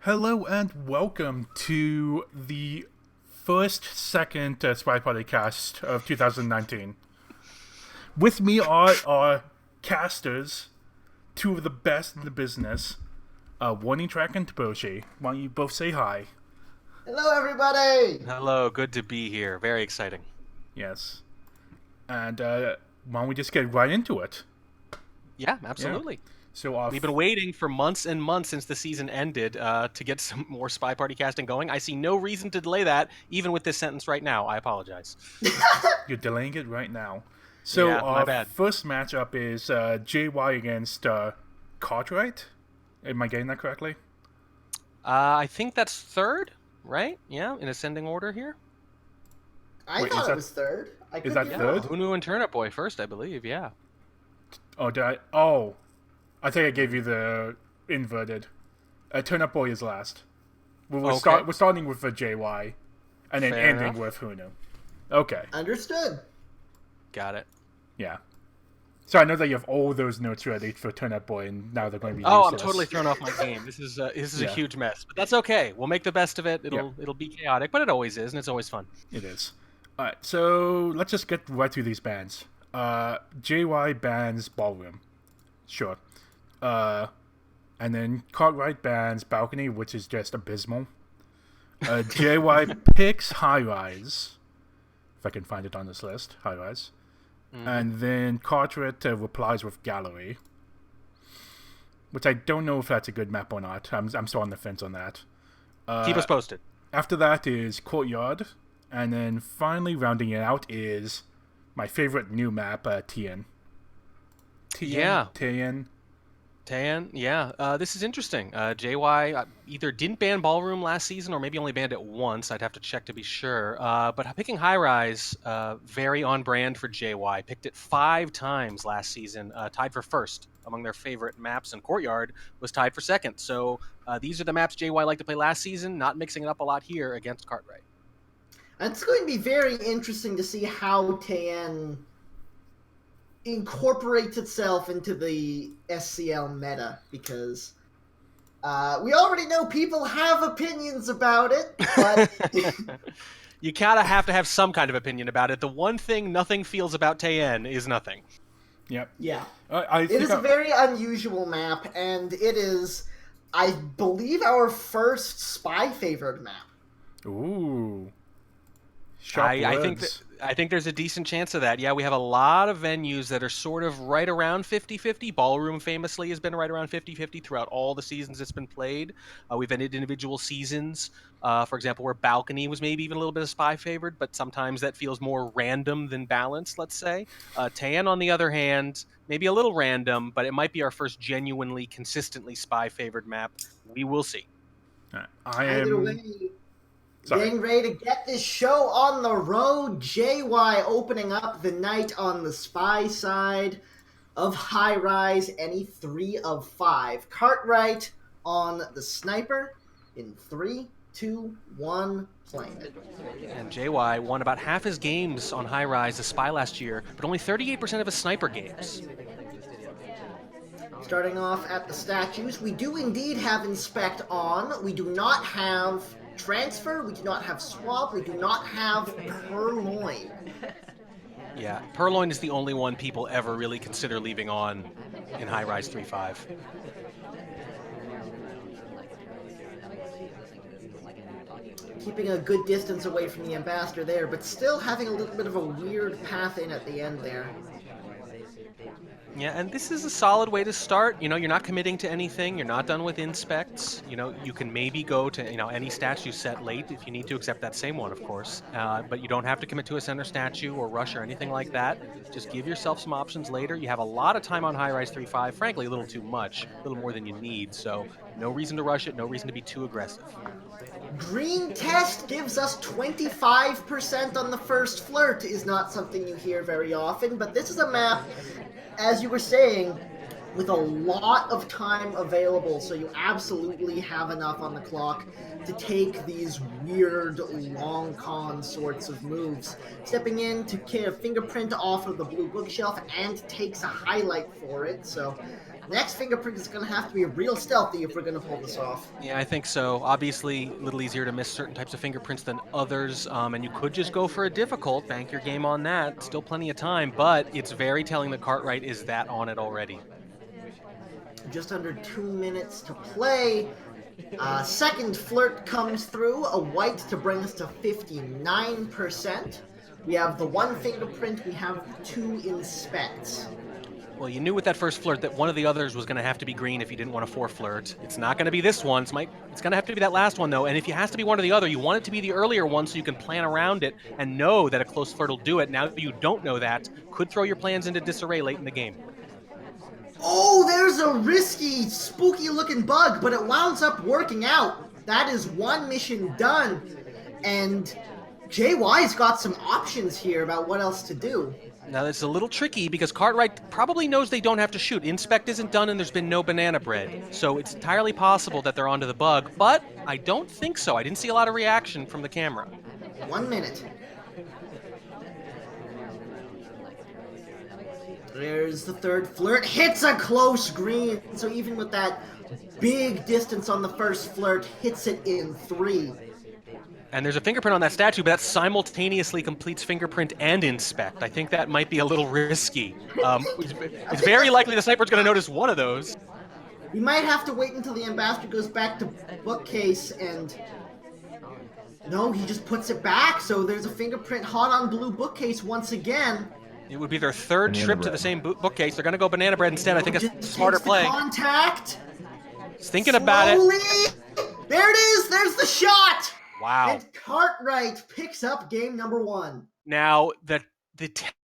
Hello and welcome to the second SpyParty cast of 2019. With me are our casters, two of the best in the business, Warning Track and Toboshi. Why don't you both say hi? Hello, everybody! Hello, good to be here. Very exciting. Yes. And why don't we just get right into it? Yeah, Yeah. absolutely. So We've been waiting for months and months since the season ended to get some more Spy Party casting going. I see no reason to delay that, even with this sentence right now. I apologize. you're delaying it right now. So Yeah, my our bad. first matchup is JY against Cartwright. Am I getting that correctly? I think that's third, right? Yeah, in ascending order here. I Wait, is thought it that was third. I is could that be third? wrong. Hunu and Turnip Boy first, I believe. Yeah. Oh, did I? Oh, I think I gave you the inverted. Turnip Boy is last. Okay. We're starting with the JY, and then Fair ending enough. with Hunu. Okay, Understood. Got it. yeah. So I know that you have all those notes ready for Turnip Boy, and now they're going to be Oh, I'm useless. totally thrown off my game. This is a Yeah. huge mess, but that's okay. We'll make the best of it. Yeah. It'll be chaotic, but it always is, and it's always fun. It is. All right, so let's just get right through these bands. JY bans Ballroom, sure. And then Cartwright bans Balcony, which is just abysmal. JY picks High Rise, if I can find it on this list. High Rise. And then Cartwright replies with Gallery, which I don't know if that's a good map or not. I'm still on the fence on that. Keep us posted. After that is Courtyard, and then finally rounding it out is my favorite new map, Tien. Yeah. Tien. Tan, yeah. This is interesting. JY either didn't ban Ballroom last season or maybe only banned it once. I'd have to check to be sure. But picking High Rise, very on brand for JY. Picked it 5 times last season, tied for first among their favorite maps, and Courtyard was tied for second. So these are the maps JY liked to play last season, not mixing it up a lot here against Cartwright. It's going to be very interesting to see how Tien incorporates itself into the SCL meta, because we already know people have opinions about it, but You gotta have to have some kind of opinion about it. The one thing nothing feels about Tayen is nothing. Yep. yeah. I It think is a very unusual map, and it is, I believe, our first spy-favored map. Ooh. Sharp I think there's a decent chance of that. Yeah, we have a lot of venues that are sort of right around 50-50. Ballroom famously has been right around 50-50 throughout all the seasons it's been played. We've ended individual seasons, for example, where Balcony was maybe even a little bit of spy favored, but sometimes that feels more random than balanced, let's say. Tan, on the other hand, maybe a little random, but it might be our first genuinely, consistently spy favored map. We will see. I Either am. way, Sorry. getting ready to get this show on the road. JY opening up the night on the spy side of High Rise, any 3 of 5. Cartwright on the sniper in 3, 2, 1, playing it. And JY won about half his games on High Rise as spy last year, but only 38% of his sniper games. Starting off at the statues, we do indeed have Inspect on. We do not have Transfer, we do not have Swap, we do not have Purloin. Yeah, Purloin is the only one people ever really consider leaving on in High Rise 3.5. Keeping a good distance away from the Ambassador there, but still having a little bit of a weird path in at the end there. Yeah, and this is a solid way to start. You know, you're not committing to anything. You're not done with inspects. You know, you can maybe go to, any statue set late if you need to, except that same one, of course. But you don't have to commit to a center statue or rush or anything like that. Just give yourself some options later. You have a lot of time on High Rise 3.5. Frankly, a little too much, a little more than you need. So no reason to rush it. No reason to be too aggressive. Green Test gives us 25% on the first flirt is not something you hear very often, but this is a map, as you were saying, with a lot of time available, so you absolutely have enough on the clock to take these weird long con sorts of moves. Stepping in to get a fingerprint off of the blue bookshelf and takes a highlight for it, so Next fingerprint is going to have to be real stealthy if we're going to pull this off. Yeah, I think so. Obviously, a little easier to miss certain types of fingerprints than others, and you could just go for a difficult, bank your game on that. Still plenty of time, but it's very telling that Cartwright is that on it already. Just under 2 minutes to play. Second flirt comes through, a white to bring us to 59%. We have the one fingerprint, we have the two inspects. Well, you knew with that first flirt that one of the others was going to have to be green if you didn't want a 4 flirt. It's not going to be this one. It's going to have to be that last one, though. And if it has to be one or the other, you want it to be the earlier one so you can plan around it and know that a close flirt will do it. Now you don't know that. Could throw your plans into disarray late in the game. Oh, there's a risky, spooky-looking bug, but it wounds up working out. That is one mission done. And JY's got some options here about what else to do. Now, it's a little tricky because Cartwright probably knows they don't have to shoot. Inspect isn't done and there's been no banana bread. So it's entirely possible that they're onto the bug, but I don't think so. I didn't see a lot of reaction from the camera. 1 minute. There's the third flirt. Hits a close green. So even with that big distance on the first flirt, hits it in 3. And there's a fingerprint on that statue, but that simultaneously completes fingerprint and inspect. I think that might be a little risky. It's very likely the sniper's going to notice one of those. We might have to wait until the ambassador goes back to bookcase and... No, he just puts it back, so there's a fingerprint hot on blue bookcase once again. It would be their third trip to the same bookcase. They're going to go banana bread instead. I think that's a smarter play. Contact. He's thinking about it. There it is. There's the shot. Wow. And Cartwright picks up game number 1. Now, the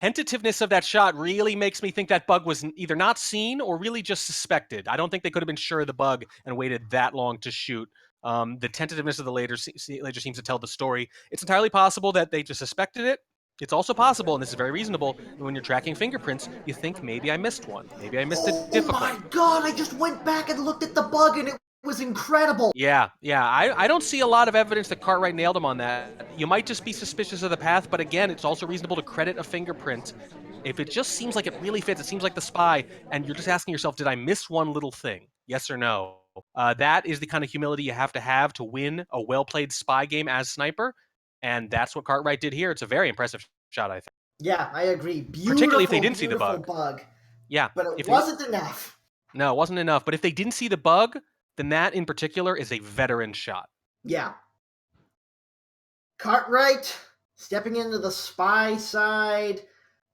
tentativeness of that shot really makes me think that bug was either not seen or really just suspected. I don't think they could have been sure of the bug and waited that long to shoot. The tentativeness of the later seems to tell the story. It's entirely possible that they just suspected it. It's also possible, and this is very reasonable, when you're tracking fingerprints, you think maybe I missed one. Maybe I missed it difficult. Oh my god, I just went back and looked at the bug and it was incredible. Yeah. I don't see a lot of evidence that Cartwright nailed him on that. You might just be suspicious of the path, but again, it's also reasonable to credit a fingerprint. If it just seems like it really fits, it seems like the spy, and you're just asking yourself, did I miss one little thing? Yes or no? That is the kind of humility you have to win a well-played spy game as sniper, and that's what Cartwright did here. It's a very impressive shot, I think. Yeah, I agree. Beautiful, particularly if they didn't see the bug. Yeah. But it wasn't enough. No, it wasn't enough. But if they didn't see the bug, then that in particular is a veteran shot. Yeah. Cartwright stepping into the spy side.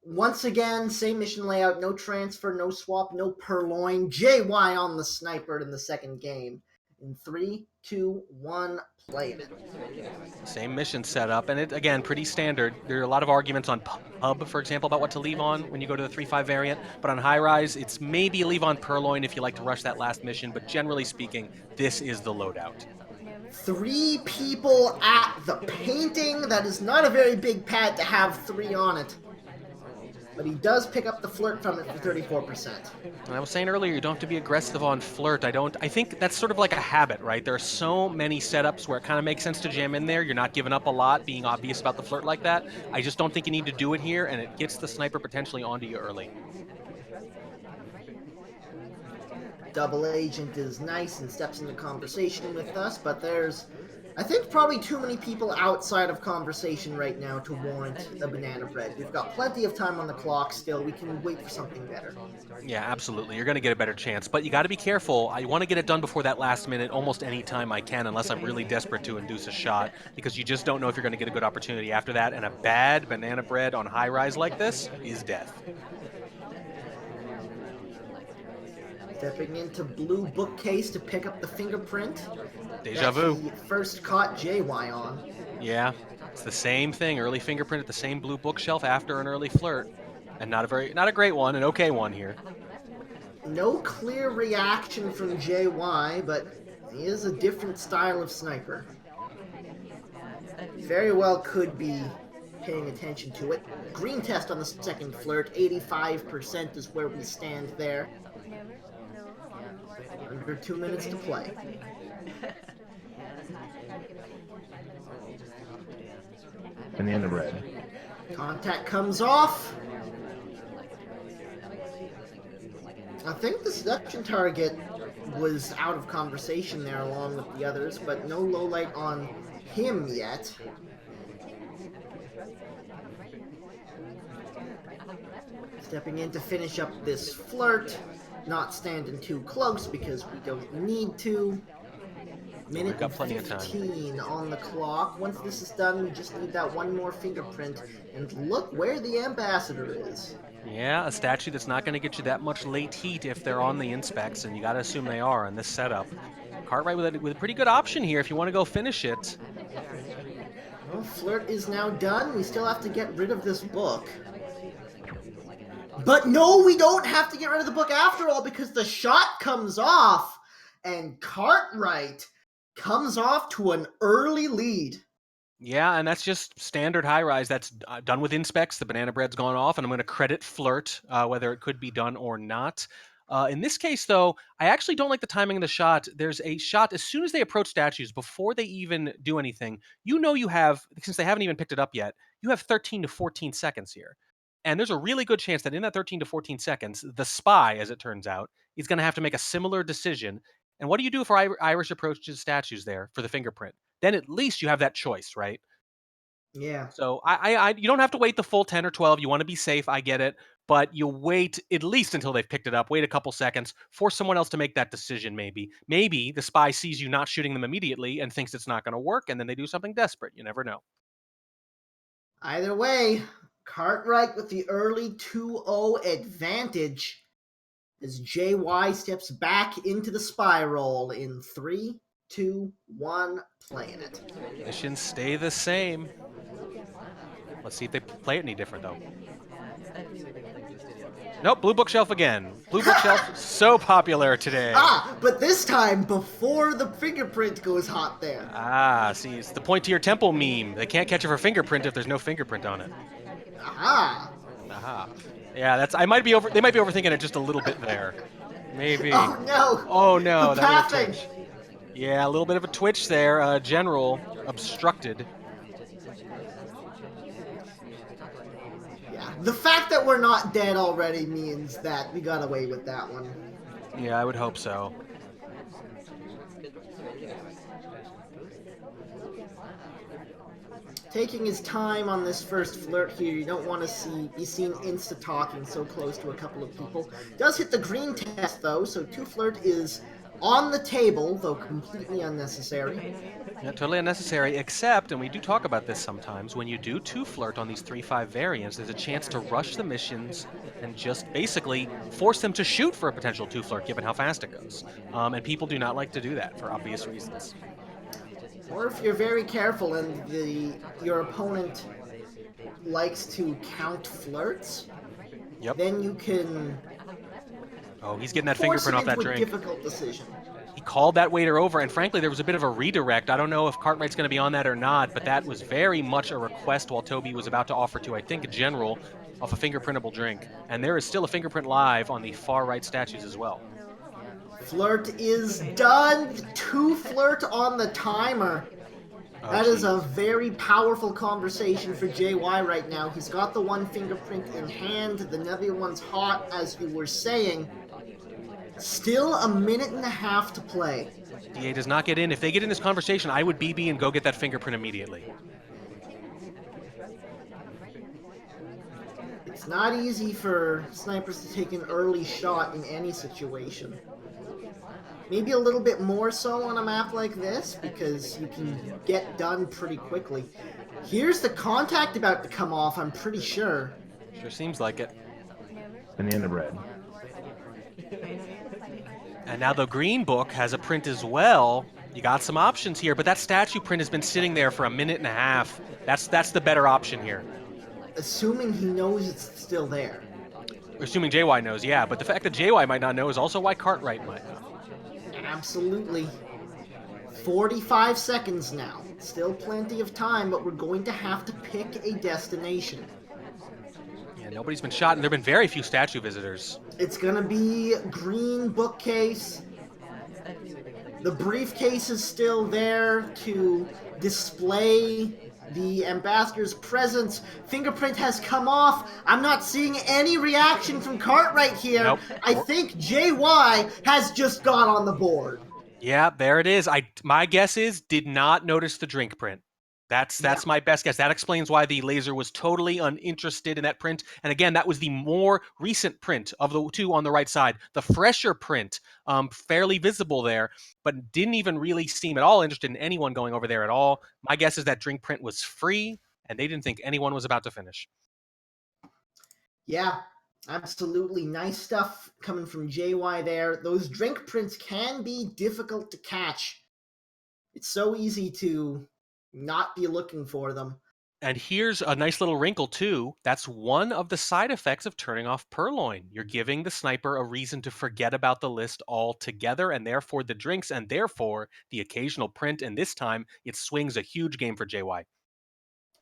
Once again, same mission layout. No transfer, no swap, no purloin. JY on the sniper in the second game. In 3, 2, 1, play it. Same mission setup, and it, again, pretty standard. There are a lot of arguments on pub, for example, about what to leave on when you go to the 3-5 variant, but on high rise, it's maybe leave on purloin if you like to rush that last mission, but generally speaking, this is the loadout. 3 people at the painting. That is not a very big pad to have 3 on it. But he does pick up the flirt from it for 34%. And I was saying earlier, you don't have to be aggressive on flirt. I think that's sort of like a habit, right? There are so many setups where it kind of makes sense to jam in there. You're not giving up a lot, being obvious about the flirt like that. I just don't think you need to do it here, and it gets the sniper potentially onto you early. Double agent is nice and steps into conversation with us, but there's, I think, probably too many people outside of conversation right now to warrant the banana bread. We've got plenty of time on the clock still. We can wait for something better. Yeah, absolutely. You're going to get a better chance, but you got to be careful. I want to get it done before that last minute almost any time I can, unless I'm really desperate to induce a shot, because you just don't know if you're going to get a good opportunity after that, and a bad banana bread on high rise like this is death. Stepping into blue bookcase to pick up the fingerprint. Deja vu. He first caught JY on. Yeah, it's the same thing. Early fingerprint at the same blue bookshelf after an early flirt. And not a great one, an okay one here. No clear reaction from JY, but he is a different style of sniper. Very well could be paying attention to it. Green test on the second flirt, 85% is where we stand there. Under 2 minutes to play. Banana bread. Contact comes off. I think the seduction target was out of conversation there along with the others, but no low light on him yet. Stepping in to finish up this flirt, not standing too close because we don't need to. Minute We've got plenty of time. 15 on the clock. Once this is done, we just need that one more fingerprint. And look where the ambassador is. Yeah, a statue that's not going to get you that much late heat if they're on the inspects, and you got to assume they are in this setup. Cartwright with a pretty good option here if you want to go finish it. Well, flirt is now done. We still have to get rid of this book. But no, we don't have to get rid of the book after all, because the shot comes off, and Cartwright comes off to an early lead. Yeah, and that's just standard high rise. That's done with inspects. The banana bread's gone off, and I'm going to credit flirt, whether it could be done or not. In this case, though, I actually don't like the timing of the shot. There's a shot as soon as they approach statues, before they even do anything. You have, since they haven't even picked it up yet, you have 13 to 14 seconds here. And there's a really good chance that in that 13 to 14 seconds, the spy, as it turns out, is going to have to make a similar decision. And what do you do if Irish approaches statues there for the fingerprint? Then at least you have that choice, right? Yeah. So you don't have to wait the full 10 or 12. You want to be safe. I get it. But you wait at least until they've picked it up. Wait a couple seconds. Force someone else to make that decision, maybe. Maybe the spy sees you not shooting them immediately and thinks it's not going to work, and then they do something desperate. You never know. Either way, Cartwright with the early 2-0 advantage as JY steps back into the spy role in 3, 2, 1, playing it. Missions stay the same. Let's see if they play it any different, though. Nope, blue bookshelf again. Blue bookshelf, so popular today. But this time before the fingerprint goes hot there. See, it's the point to your temple meme. They can't catch it for fingerprint if there's no fingerprint on it. Aha. Yeah, they might be overthinking it just a little bit there. Maybe. Oh no. Oh no, the that was a pathing. twitch. Yeah, a little bit of a twitch there. General obstructed. Yeah, the fact that we're not dead already means that we got away with that one. Yeah, I would hope so. Taking his time on this first flirt here, you don't want to be seen insta-talking so close to a couple of people. Does hit the green test though, so 2 flirt is on the table, though completely unnecessary. Yeah, totally unnecessary, except, and we do talk about this sometimes, when you do 2 flirt on these 3-5 variants, there's a chance to rush the missions and just basically force them to shoot for a potential 2 flirt, given how fast it goes. And people do not like to do that for obvious reasons. Or if you're very careful and your opponent likes to count flirts, Yep. then you can Oh, he's getting that force fingerprint it off that into a drink. difficult decision. He called that waiter over, and frankly, there was a bit of a redirect. I don't know if Cartwright's going to be on that or not, but that was very much a request while Toby was about to offer to, I think, a general off a fingerprintable drink. And there is still a fingerprint live on the far right statues as well. Flirt is done. 2 flirt on the timer. That is a very powerful conversation for JY right now. He's got the 1 fingerprint in hand. The other one's hot, as you were saying. Still a minute and a half to play. DA does not get in. If they get in this conversation, I would BB and go get that fingerprint immediately. It's not easy for snipers to take an early shot in any situation. Maybe a little bit more so on a map like this, because you can get done pretty quickly. Here's the contact about to come off, I'm pretty sure. Sure seems like it. Banana bread. And now the green book has a print as well. You got some options here, but that statue print has been sitting there for a minute and a half. That's the better option here. Assuming he knows it's still there. Assuming JY knows, yeah, but the fact that JY might not know is also why Cartwright might not. Absolutely. 45 seconds now. Still plenty of time, but we're going to have to pick a destination. Yeah, nobody's been shot, and there have been very few statue visitors. It's gonna be green bookcase. The briefcase is still there to display the ambassador's presence. Fingerprint has come off. I'm not seeing any reaction from Cartwright here. Nope. I think JY has just gone on the board. Yeah, there it is. My guess is did not notice the drink print. That's my best guess. That explains why the laser was totally uninterested in that print. And again, that was the more recent print of the two on the right side. The fresher print, fairly visible there, but didn't even really seem at all interested in anyone going over there at all. My guess is that drink print was free, and they didn't think anyone was about to finish. Yeah, absolutely. Nice stuff coming from JY there. Those drink prints can be difficult to catch. It's so easy to not be looking for them. And here's a nice little wrinkle, too. That's one of the side effects of turning off Purloin. You're giving the sniper a reason to forget about the list altogether, and therefore the drinks, and therefore the occasional print. And this time, it swings a huge game for JY.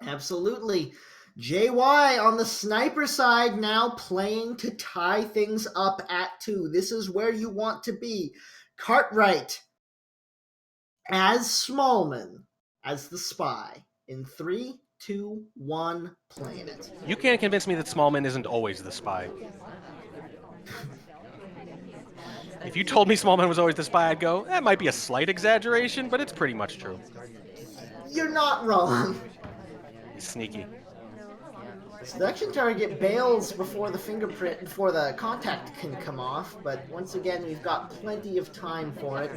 Absolutely. JY on the sniper side now playing to tie things up at 2. This is where you want to be. Cartwright as Smallman as the spy in 3, 2, 1, playing it. You can't convince me that Smallman isn't always the spy. If you told me Smallman was always the spy, I'd go, that might be a slight exaggeration, but it's pretty much true. You're not wrong. He's sneaky. Seduction target bails before the contact can come off, but once again, we've got plenty of time for it.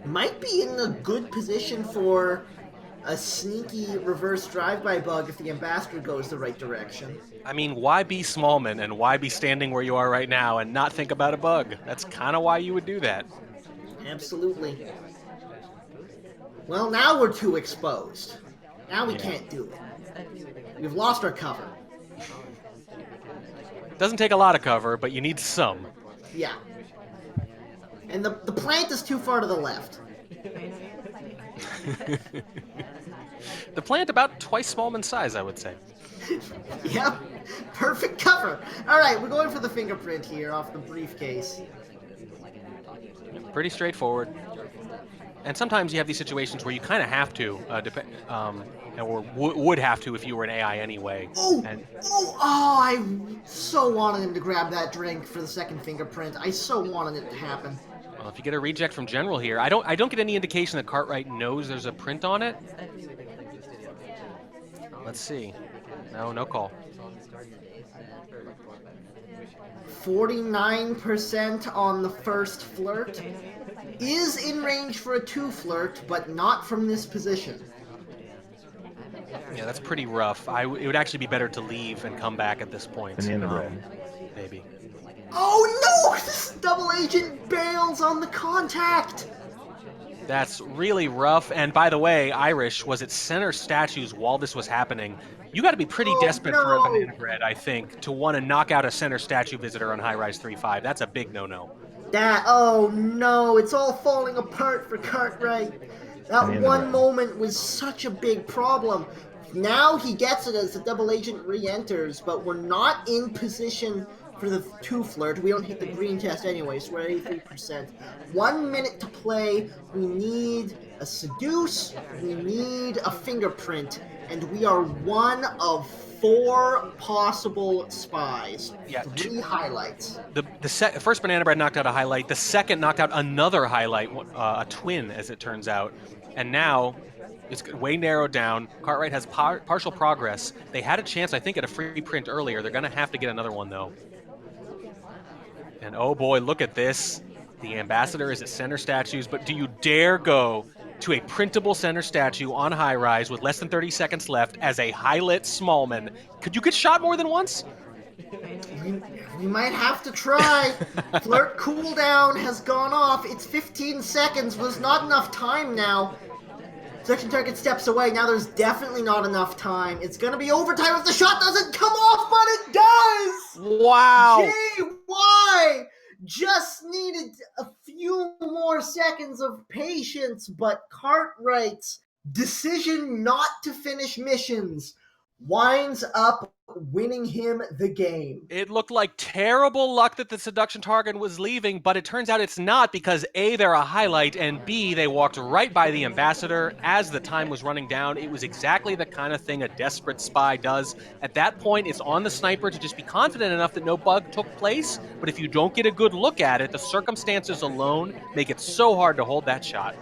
Might be in a good position for a sneaky reverse drive-by bug if the ambassador goes the right direction. I mean, why be Smallman and why be standing where you are right now and not think about a bug? That's kind of why you would do that. Absolutely. Well, now we're too exposed. Now we can't do it. We've lost our cover. Doesn't take a lot of cover, but you need some. Yeah. And the plant is too far to the left. The plant about twice Smallman's size, I would say. Yep. Perfect cover. All right, we're going for the fingerprint here off the briefcase. Pretty straightforward. And sometimes you have these situations where you kind of have to, or would have to if you were an AI anyway. I so wanted him to grab that drink for the second fingerprint. I so wanted it to happen. Well, if you get a reject from General here, I don't get any indication that Cartwright knows there's a print on it. Let's see. No call. 49% on the first flirt. Is in range for a 2 flirt, but not from this position. Yeah, that's pretty rough. It would actually be better to leave and come back at this point. Banana bread. Maybe. Oh no! This double agent bails on the contact! That's really rough. And by the way, Irish was at center statues while this was happening. You got to be pretty desperate for a banana bread, I think, to want to knock out a center statue visitor on High Rise 3-5. That's a big no-no. Oh no, it's all falling apart for Cartwright. That one moment was such a big problem. Now he gets it as the double agent re-enters, but we're not in position for the 2 flirt. We don't hit the green test anyway, so we're at 83%. 1 minute to play. We need a seduce, we need a fingerprint, and we are one of 4 possible spies. Yeah, 3 highlights. The first banana bread knocked out a highlight. The second knocked out another highlight, a twin, as it turns out. And now it's way narrowed down. Cartwright has partial progress. They had a chance, I think, at a free print earlier. They're going to have to get another one, though. And oh boy, look at this. The ambassador is at center statues, but do you dare go to a printable center statue on High Rise with less than 30 seconds left as a high-lit Smallman? Could you get shot more than once? We might have to try. Flirt cooldown has gone off. It's 15 seconds. Was not enough time now. Section target steps away. Now there's definitely not enough time. It's going to be overtime if the shot doesn't come off, but it does! Wow! JY just needed a few more seconds of patience, but Cartwright's decision not to finish missions winds up winning him the game. It looked like terrible luck that the seduction target was leaving, but it turns out it's not because A, they're a highlight, and B, they walked right by the ambassador as the time was running down. It was exactly the kind of thing a desperate spy does. At that point, it's on the sniper to just be confident enough that no bug took place, but if you don't get a good look at it, the circumstances alone make it so hard to hold that shot.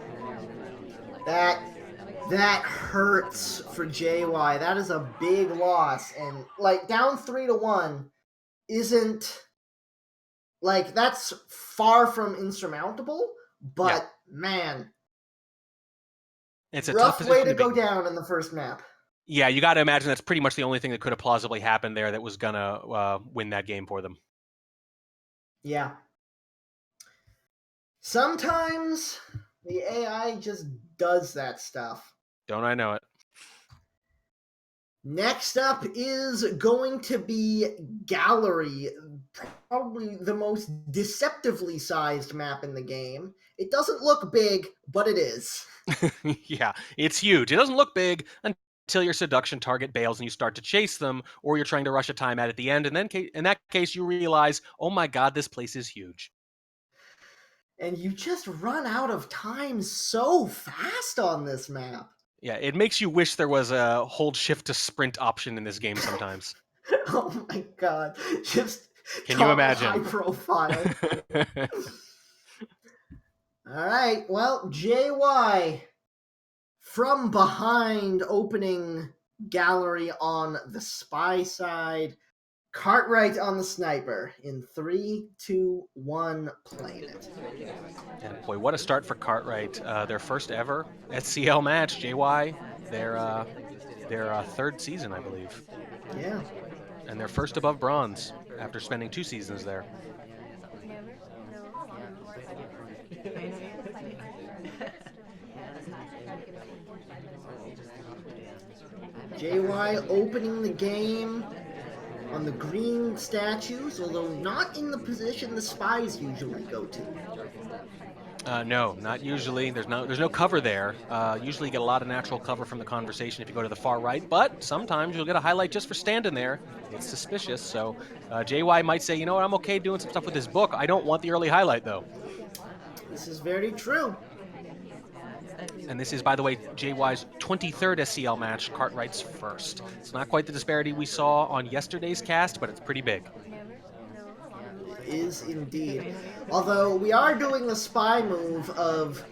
That hurts for JY. That is a big loss. And, like, down 3-1 isn't, like, that's far from insurmountable, but, man, it's a rough tough way to position go be. down in the first map. Yeah, you got to imagine that's pretty much the only thing that could have plausibly happened there that was going to win that game for them. Yeah. Sometimes the AI just does that stuff. Don't I know it? Next up is going to be Gallery, probably the most deceptively sized map in the game. It doesn't look big, but it is. Yeah, it's huge. It doesn't look big until your seduction target bails and you start to chase them, or you're trying to rush a timeout at the end, and then in that case you realize, oh my god, this place is huge. And you just run out of time so fast on this map. Yeah, it makes you wish there was a hold shift to sprint option in this game sometimes. Oh my god. Just Can you imagine? high profile. Alright, well, JY from behind opening Gallery on the spy side. Cartwright on the sniper in 3, 2, 1, playing it. And boy, what a start for Cartwright. Their first ever SCL match, JY. Their third season, I believe. Yeah. And their first above bronze after spending 2 seasons there. JY opening the game on the green statues, although not in the position the spies usually go to. No, not usually. There's no cover there. Usually you get a lot of natural cover from the conversation if you go to the far right, but sometimes you'll get a highlight just for standing there. It's suspicious, so JY might say, you know what, I'm okay doing some stuff with this book. I don't want the early highlight, though. This is very true. And this is, by the way, JY's 23rd SCL match, Cartwright's first. It's not quite the disparity we saw on yesterday's cast, but it's pretty big. It is indeed. Although we are doing the spy move of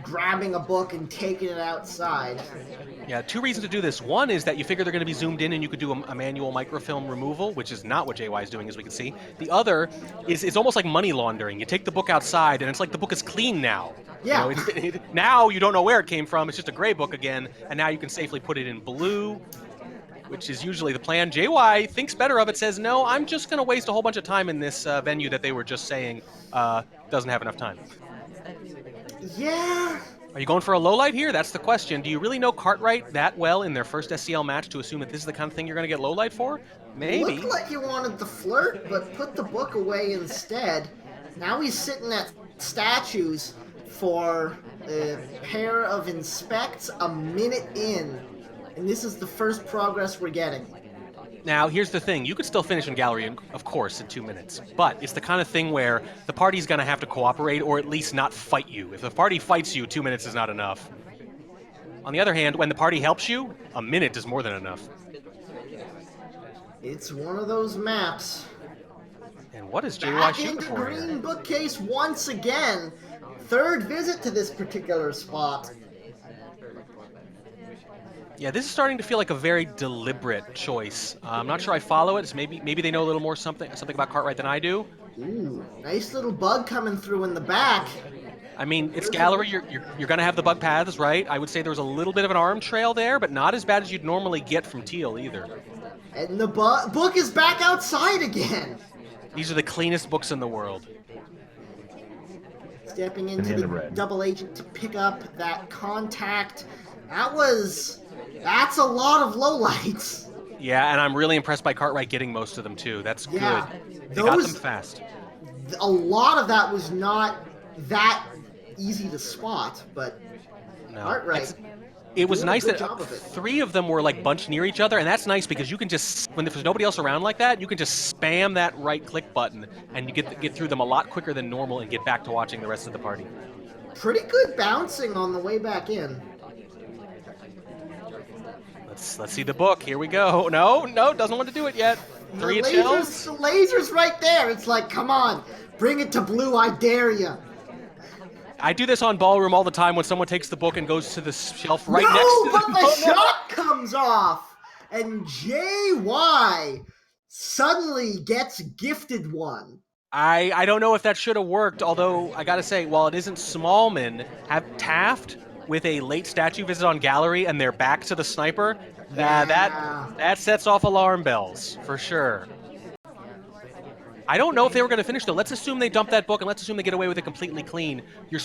grabbing a book and taking it outside. Yeah, 2 reasons to do this. One is that you figure they're going to be zoomed in and you could do a manual microfilm removal, which is not what JY is doing, as we can see. The other is it's almost like money laundering. You take the book outside and it's like the book is clean now. Yeah. You know, now you don't know where it came from. It's just a gray book again, and now you can safely put it in blue, which is usually the plan. JY thinks better of it, says, no, I'm just going to waste a whole bunch of time in this venue that they were just saying doesn't have enough time. Yeah. Are you going for a lowlight here? That's the question. Do you really know Cartwright that well in their first SCL match to assume that this is the kind of thing you're going to get lowlight for? Maybe. Looked like you wanted the flirt, but put the book away instead. Now he's sitting at statues for a pair of inspects a minute in. And this is the first progress we're getting. Now, here's the thing. You could still finish in Gallery, of course, in 2 minutes. But it's the kind of thing where the party's going to have to cooperate or at least not fight you. If the party fights you, 2 minutes is not enough. On the other hand, when the party helps you, a minute is more than enough. It's one of those maps. And what is JY Back shooting into for green here? bookcase once again. Third visit to this particular spot. Yeah, this is starting to feel like a very deliberate choice. I'm not sure I follow it. It's maybe they know a little more something about Cartwright than I do. Ooh, nice little bug coming through in the back. I mean, it's Gallery. You're going to have the bug paths, right? I would say there was a little bit of an arm trail there, but not as bad as you'd normally get from Teal either. And the book is back outside again. These are the cleanest books in the world. Stepping into the double agent to pick up that contact. That's a lot of lowlights. Yeah, and I'm really impressed by Cartwright getting most of them too. That's good. They got them fast. A lot of that was not that easy to spot, but No. Cartwright. It was Doing a nice good that job of it. 3 of them were like bunched near each other, and that's nice because you can just, when there's nobody else around like that, you can just spam that right click button and you get through them a lot quicker than normal and get back to watching the rest of the party. Pretty good bouncing on the way back in. Let's see the book. Here we go. No, doesn't want to do it yet. The 3 of shells. laser's right there. It's like, come on, bring it to blue, I dare ya. I do this on Ballroom all the time when someone takes the book and goes to the shelf right No, next to but them. the shot comes off, and JY suddenly gets gifted one. I don't know if that should have worked, although I gotta say, while it isn't Smallman, have Taft with a late statue visit on gallery and they're back to the sniper, Yeah. that sets off alarm bells, for sure. I don't know if they were going to finish, though. Let's assume they dump that book, and let's assume they get away with it completely clean. You're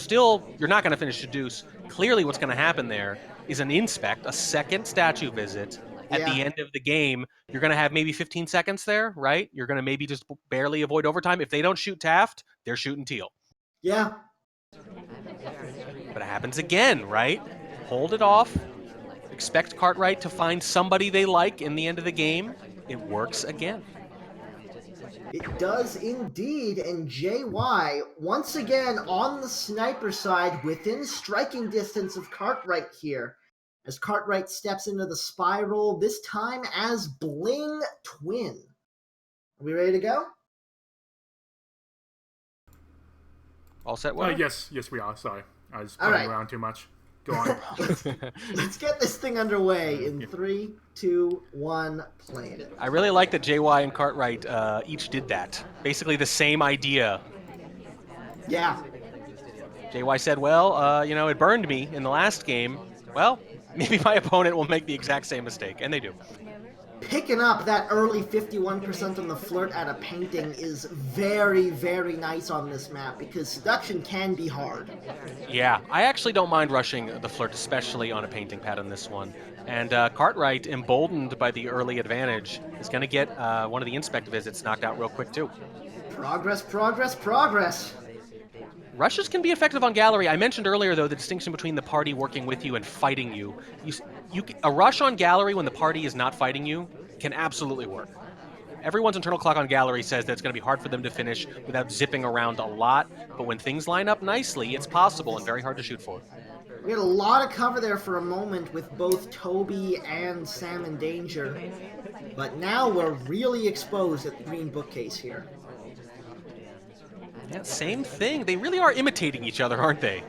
not going to finish the deuce. Clearly what's going to happen there is an inspect, a second statue visit at the end of the game. You're going to have maybe 15 seconds there, right? You're going to maybe just barely avoid overtime. If they don't shoot Taft, they're shooting Teal. Yeah. But it happens again, right? Hold it off. Expect Cartwright to find somebody they like in the end of the game. It works again. It does indeed, and JY, once again on the sniper side, within striking distance of Cartwright here, as Cartwright steps into the spiral, this time as Bling Twin. Are we ready to go? All set, Will? Yes, we are. Sorry. I was playing around too much. Go on. Let's get this thing underway in 3, 2, 1, playing it. I really like that JY and Cartwright each did that. Basically the same idea. Yeah. JY said, well, it burned me in the last game. Well, maybe my opponent will make the exact same mistake, and they do. Picking up that early 51% on the flirt at a painting is very, very nice on this map because seduction can be hard. Yeah, I actually don't mind rushing the flirt, especially on a painting pad on this one. And Cartwright, emboldened by the early advantage, is going to get one of the inspect visits knocked out real quick, too. Progress, progress, progress. Rushes can be effective on gallery. I mentioned earlier, though, the distinction between the party working with you and fighting you. A rush on gallery when the party is not fighting you can absolutely work. Everyone's internal clock on gallery says that it's going to be hard for them to finish without zipping around a lot, but when things line up nicely, it's possible and very hard to shoot for. We had a lot of cover there for a moment with both Toby and Sam in danger, but now we're really exposed at the green bookcase here. Yeah, same thing. They really are imitating each other, aren't they?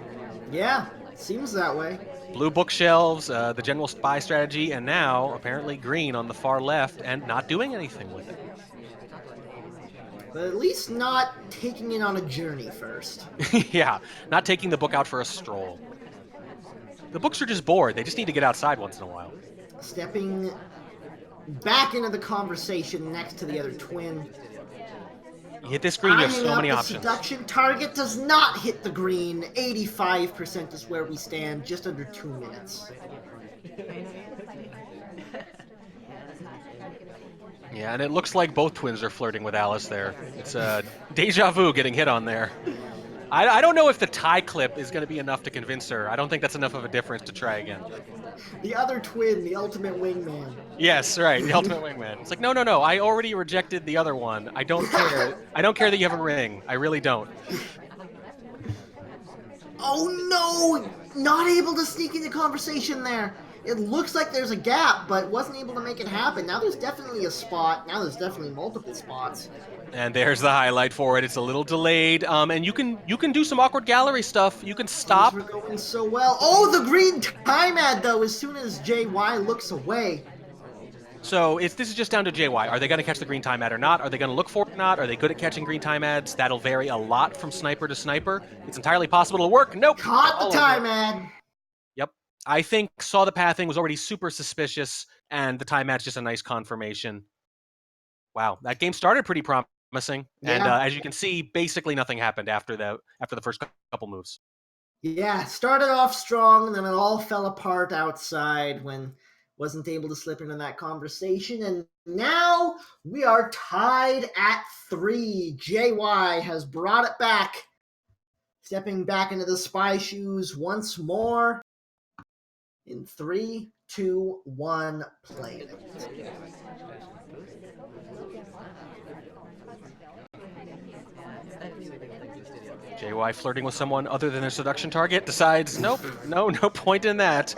Yeah, seems that way. Blue bookshelves, the general spy strategy, and now, apparently, green on the far left, and not doing anything with it. But at least not taking it on a journey first. Yeah, not taking the book out for a stroll. The books are just bored. They just need to get outside once in a while. Stepping back into the conversation next to the other twin. You hit this green, you have so many options. Seduction target does not hit the green. 85% is where we stand, just under 2 minutes. Yeah, and it looks like both twins are flirting with Alice there. It's deja vu getting hit on there. I don't know if the tie clip is going to be enough to convince her. I don't think that's enough of a difference to try again. The other twin, the ultimate wingman. Yes, right, the ultimate wingman. It's like, no, I already rejected the other one. I don't care. I don't care that you have a ring. I really don't. Oh no! Not able to sneak into conversation there. It looks like there's a gap, but wasn't able to make it happen. Now there's definitely a spot. Now there's definitely multiple spots. And there's the highlight for it. It's a little delayed, and you can do some awkward gallery stuff. You can stop. Things were going so well. Oh, the green time ad though. As soon as JY looks away. So this is just down to JY. Are they going to catch the green time ad or not? Are they going to look for it or not? Are they good at catching green time ads? That'll vary a lot from sniper to sniper. It's entirely possible to work. Nope. Caught the time ad. Yep. I think saw the pathing, was already super suspicious, and the time ad's just a nice confirmation. Wow, that game started pretty promising, and as you can see, basically nothing happened after the first couple moves. Yeah, started off strong, and then it all fell apart outside when wasn't able to slip into that conversation, and now we are tied at 3. JY has brought it back, stepping back into the spy shoes once more. In 3, 2, 1, play it. JY flirting with someone other than their seduction target decides, nope, no point in that.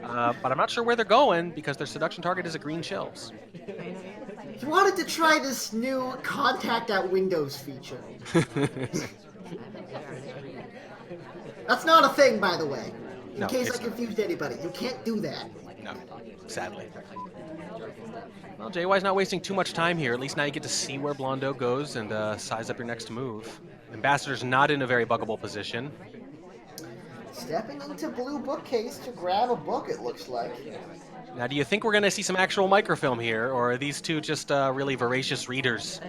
But I'm not sure where they're going because their seduction target is a green shelves. He wanted to try this new contact at Windows feature. That's not a thing, by the way. In case I confused anybody. You can't do that. No, sadly. Well, JY's not wasting too much time here. At least now you get to see where Blondeau goes and size up your next move. Ambassador's not in a very buggable position. Stepping into blue bookcase to grab a book, it looks like. Now, do you think we're going to see some actual microfilm here, or are these two just really voracious readers?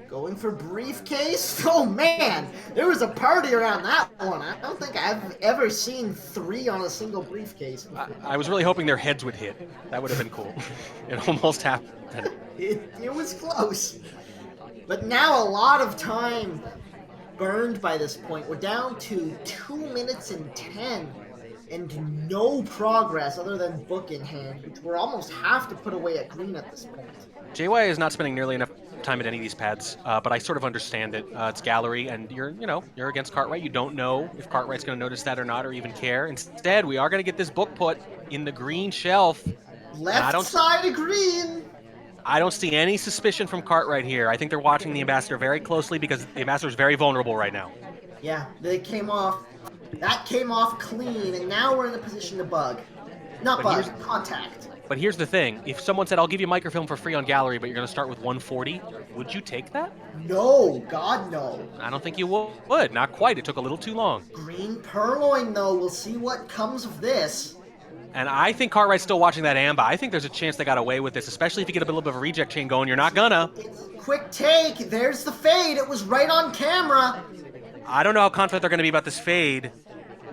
Going for briefcase? Oh man, there was a party around that one. I don't think I've ever seen 3 on a single briefcase before. I was really hoping their heads would hit. That would have been cool. It almost happened. It was close. But now a lot of time burned by this point. We're down to 2 minutes and 10 and no progress other than book in hand, which we're almost have to put away at green at this point. JY is not spending nearly enough time at any of these pads, but I sort of understand it. It's gallery, and you're against Cartwright. You don't know if Cartwright's going to notice that or not, or even care. Instead, we are going to get this book put in the green shelf. Left side of green. I don't see any suspicion from Cartwright here. I think they're watching the Ambassador very closely because the Ambassador is very vulnerable right now. Yeah, that came off clean, and now we're in a position to bug. Not bug, contact. But here's the thing. If someone said, I'll give you microfilm for free on gallery, but you're going to start with 140, would you take that? No, God, no. I don't think you would. Not quite. It took a little too long. Green purloin, though. We'll see what comes of this. And I think Cartwright's still watching that Amba. I think there's a chance they got away with this, especially if you get a little bit of a reject chain going. You're not gonna. Quick take. There's the fade. It was right on camera. I don't know how confident they're going to be about this fade.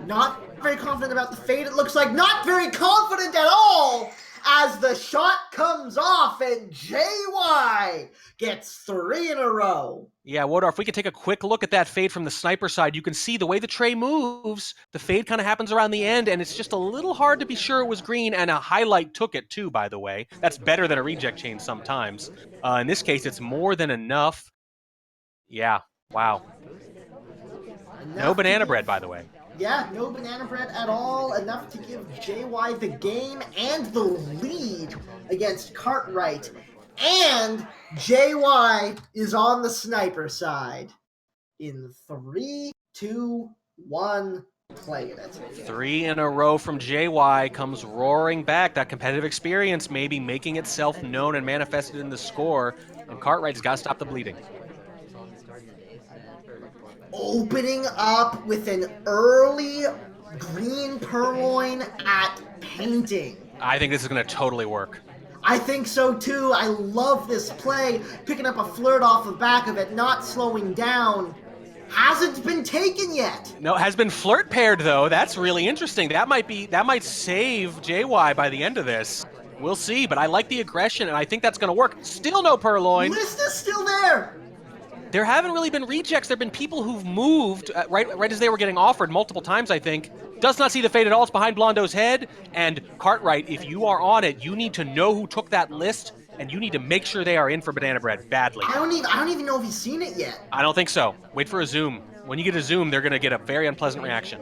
Not very confident about the fade. It looks like not very confident at all as the shot comes off and JY gets 3 in a row. Yeah, Wodar, if we could take a quick look at that fade from the sniper side, you can see the way the tray moves, the fade kind of happens around the end, and it's just a little hard to be sure it was green, and a highlight took it too, by the way. That's better than a reject chain sometimes. In this case, it's more than enough. Yeah, wow. No banana bread, by the way. Yeah, no banana bread at all. Enough to give JY the game and the lead against Cartwright. And JY is on the sniper side. In 3, 2, 1, play it. 3 in a row from JY comes roaring back. That competitive experience maybe making itself known and manifested in the score. And Cartwright's got to stop the bleeding. Opening up with an early green purloin at painting. I think this is going to totally work. I think so too. I love this play. Picking up a flirt off the back of it, not slowing down. Hasn't been taken yet. No, has been flirt paired though. That's really interesting. That might save JY by the end of this. We'll see, but I like the aggression and I think that's going to work. Still no purloin. List is still there. There haven't really been rejects. There have been people who've moved right as they were getting offered multiple times, I think. Does not see the fade at all. It's behind Blondeau's head. And Cartwright, if you are on it, you need to know who took that list, and you need to make sure they are in for banana bread badly. I don't even know if he's seen it yet. I don't think so. Wait for a zoom. When you get a zoom, they're going to get a very unpleasant reaction.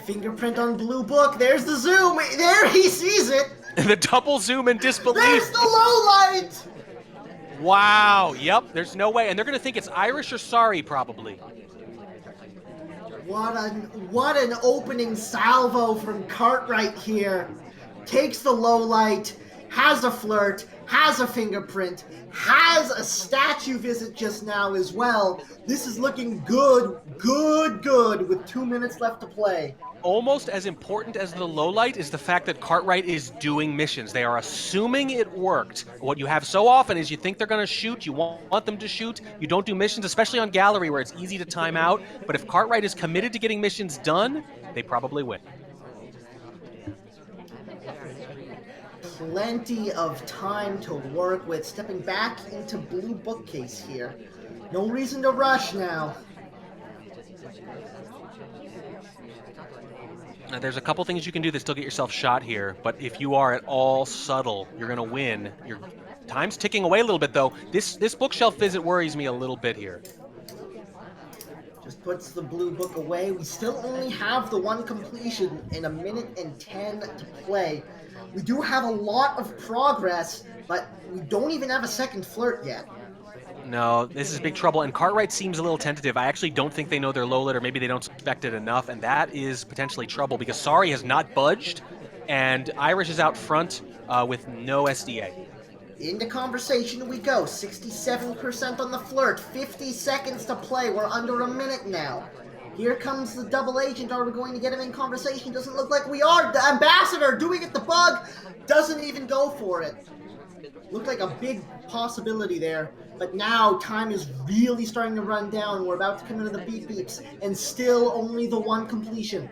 Fingerprint on blue book. There's the zoom. There he sees it. The double zoom in disbelief. There's the low light. Wow, yep, there's no way. And they're going to think it's Irish or sorry, probably. What an opening salvo from Cartwright here. Takes the low light, has a flirt, has a fingerprint, has a statue visit just now as well. This is looking good with 2 minutes left to play. Almost as important as the low light is the fact that Cartwright is doing missions. They are assuming it worked. What you have so often is you think they're going to shoot, you want them to shoot, you don't do missions, especially on gallery where it's easy to time out. But if Cartwright is committed to getting missions done, they probably win. Plenty of time to work with. Stepping back into blue bookcase here. No reason to rush now. Now, there's a couple things you can do that still get yourself shot here, but if you are at all subtle, you're going to win. Your time's ticking away a little bit, though. This bookshelf visit worries me a little bit here. Just puts the blue book away. We still only have the one completion in 1:10 to play. We do have a lot of progress, but we don't even have a second flirt yet. No, this is big trouble, and Cartwright seems a little tentative. I actually don't think they know their low lit, or maybe they don't suspect it enough, and that is potentially trouble because Sari has not budged, and Irish is out front with no SDA. Into conversation we go. 67% on the flirt. 50 seconds to play. We're under a minute now. Here comes the double agent. Are we going to get him in conversation? Doesn't look like we are. The ambassador doing it the bug. Doesn't even go for it. Looked like a big possibility there. But now time is really starting to run down. We're about to come into the beep beeps. And still only the one completion.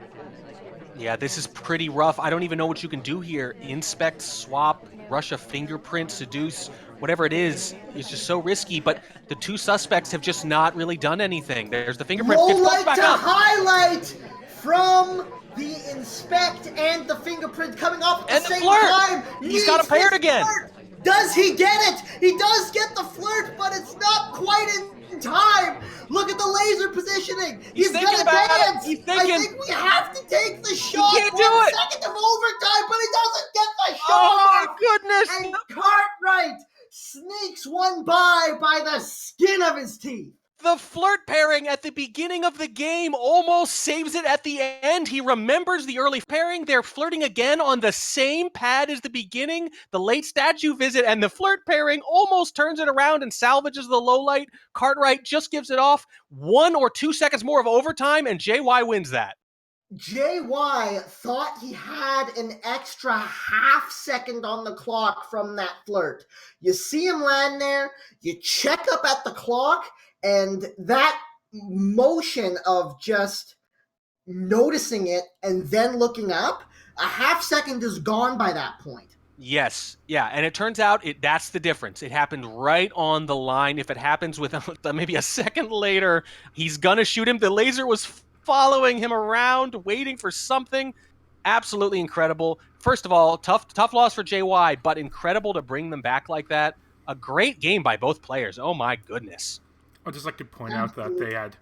Yeah, this is pretty rough. I don't even know what you can do here. Inspect, swap, rush a fingerprint, seduce, whatever it is just so risky. But the two suspects have just not really done anything. There's the fingerprint. Low Gets light back to up. highlight from the inspect and the fingerprint coming off at the And the same flirt. time. He's got Needs it paired this again. flirt. Does he get it? He does get the flirt, but it's not quite in time. Look at the laser positioning. He's He's thinking gonna about it. dance. He's I thinking. think we have to take the shot. can't do 1 it. second of overtime, but he doesn't get the shot. Oh my goodness. And Cartwright sneaks one by the skin of his teeth. The flirt pairing at the beginning of the game almost saves it at the end. He remembers the early pairing. They're flirting again on the same pad as the beginning, the late statue visit, and the flirt pairing almost turns it around and salvages the low light. Cartwright just gives it off. 1 or 2 seconds more of overtime, and JY wins that. JY thought he had an extra half second on the clock from that flirt. You see him land there, you check up at the clock, and that motion of just noticing it and then looking up, a half second is gone by that point. Yes, yeah, and it turns out that's the difference. It happened right on the line. If it happens with maybe a second later, he's gonna shoot him. The laser was following him around, waiting for something. Absolutely incredible. First of all, tough loss for JY, but incredible to bring them back like that. A great game by both players. Oh my goodness. I'd just like to point out that they had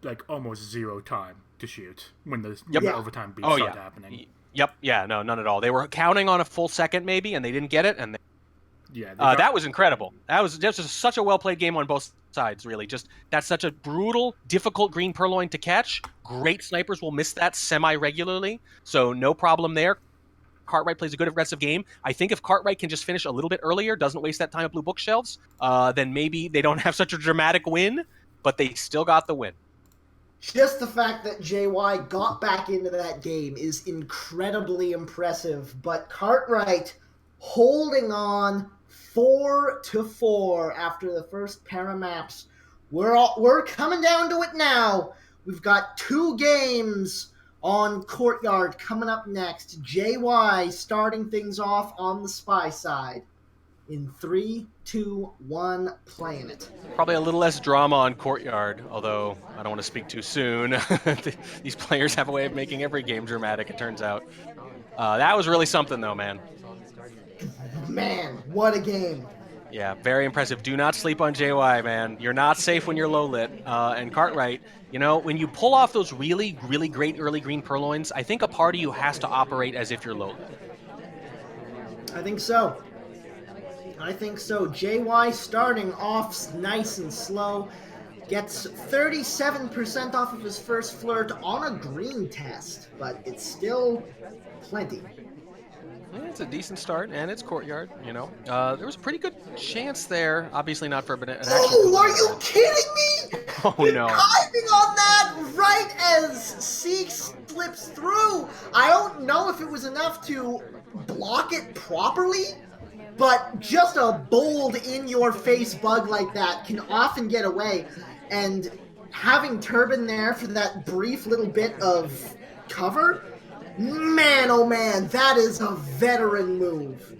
like almost zero time to shoot when the overtime beats started happening. Yep, yeah, no, none at all. They were counting on a full second maybe, and they didn't get it, and that was incredible. That was just such a well-played game on both sides, really. That's such a brutal, difficult green purloin to catch. Great snipers will miss that semi-regularly, so no problem there. Cartwright plays a good aggressive game. I think if Cartwright can just finish a little bit earlier, doesn't waste that time at blue bookshelves, then maybe they don't have such a dramatic win, but they still got the win. Just the fact that JY got back into that game is incredibly impressive, but Cartwright holding on 4-4 after the first pair of maps. We're coming down to it now. We've got 2 games on Courtyard coming up next. JY starting things off on the spy side. In 3, 2, 1, playing it. Probably a little less drama on Courtyard, although I don't want to speak too soon. These players have a way of making every game dramatic, it turns out. That was really something, though, man. Man, what a game. Yeah, very impressive. Do not sleep on JY, man. You're not safe when you're low lit. And Cartwright, when you pull off those really, really great early green purloins, I think a part of you has to operate as if you're low lit. I think so. JY starting off nice and slow. Gets 37% off of his first flirt on a green test, but it's still plenty. Yeah, it's a decent start, and it's Courtyard, There was a pretty good chance there, obviously not for an action. Oh, are you kidding me? Oh, no. Timing on that right as Seek slips through. I don't know if it was enough to block it properly, but just a bold in-your-face bug like that can often get away. And having Turban there for that brief little bit of cover, man, oh man, that is a veteran move.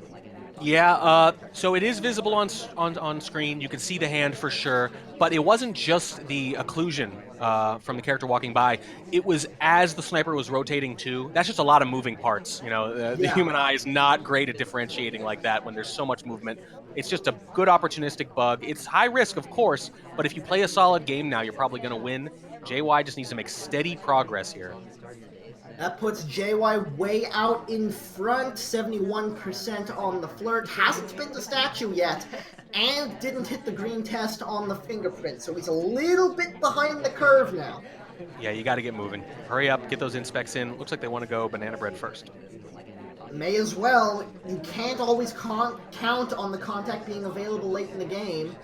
Yeah, so it is visible on screen. You can see the hand for sure, but it wasn't just the occlusion from the character walking by. It was as the sniper was rotating too. That's just a lot of moving parts. You know, the Yeah. human eye is not great at differentiating like that when there's so much movement. It's just a good opportunistic bug. It's high risk, of course, but if you play a solid game now, you're probably going to win. JY just needs to make steady progress here. That puts JY way out in front, 71% on the flirt. Hasn't spent the statue yet, and didn't hit the green test on the fingerprint, so he's a little bit behind the curve now. Yeah, you got to get moving. Hurry up, get those inspects in. Looks like they want to go banana bread first. May as well. You can't always count on the contact being available late in the game.